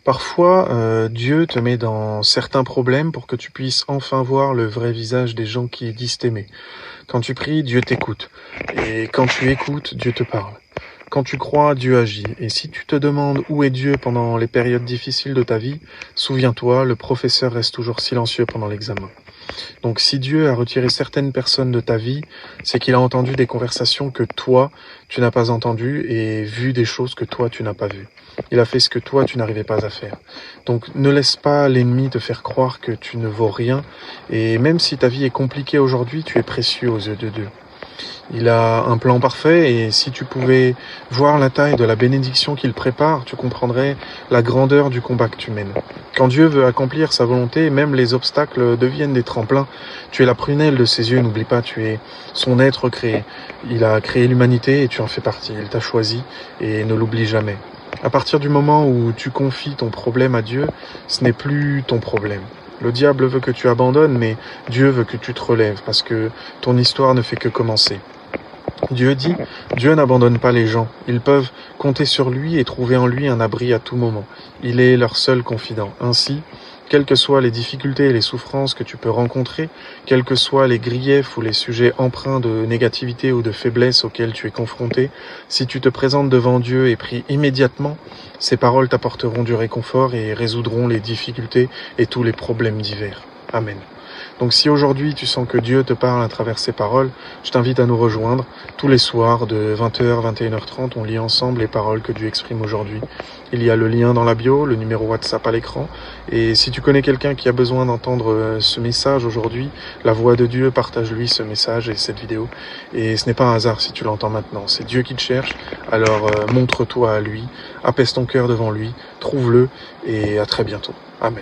Parfois, Dieu te met dans certains problèmes pour que tu puisses enfin voir le vrai visage des gens qui disent t'aimer. Quand tu pries, Dieu t'écoute. Et quand tu écoutes, Dieu te parle. Quand tu crois, Dieu agit. Et si tu te demandes où est Dieu pendant les périodes difficiles de ta vie, souviens-toi, le professeur reste toujours silencieux pendant l'examen. Donc si Dieu a retiré certaines personnes de ta vie, c'est qu'il a entendu des conversations que toi, tu n'as pas entendues et vu des choses que toi, tu n'as pas vues. Il a fait ce que toi, tu n'arrivais pas à faire. Donc ne laisse pas l'ennemi te faire croire que tu ne vaux rien. Et même si ta vie est compliquée aujourd'hui, tu es précieux aux yeux de Dieu. Il a un plan parfait et si tu pouvais voir la taille de la bénédiction qu'il prépare, tu comprendrais la grandeur du combat que tu mènes. Quand Dieu veut accomplir sa volonté, même les obstacles deviennent des tremplins. Tu es la prunelle de ses yeux, n'oublie pas, tu es son être créé. Il a créé l'humanité et tu en fais partie. Il t'a choisi et ne l'oublie jamais. À partir du moment où tu confies ton problème à Dieu, ce n'est plus ton problème. Le diable veut que tu abandonnes, mais Dieu veut que tu te relèves parce que ton histoire ne fait que commencer. Dieu dit, Dieu n'abandonne pas les gens. Ils peuvent compter sur lui et trouver en lui un abri à tout moment. Il est leur seul confident. Ainsi, quelles que soient les difficultés et les souffrances que tu peux rencontrer, quels que soient les griefs ou les sujets empreints de négativité ou de faiblesse auxquels tu es confronté, si tu te présentes devant Dieu et pries immédiatement, ces paroles t'apporteront du réconfort et résoudront les difficultés et tous les problèmes divers. Amen. Donc si aujourd'hui tu sens que Dieu te parle à travers ces paroles, je t'invite à nous rejoindre. Tous les soirs de 20h, 21h30, on lit ensemble les paroles que Dieu exprime aujourd'hui. Il y a le lien dans la bio, le numéro WhatsApp à l'écran. Et si tu connais quelqu'un qui a besoin d'entendre ce message aujourd'hui, la voix de Dieu, partage-lui ce message et cette vidéo. Et ce n'est pas un hasard si tu l'entends maintenant, c'est Dieu qui te cherche. Alors montre-toi à lui, apaise ton cœur devant lui, trouve-le et à très bientôt. Amen.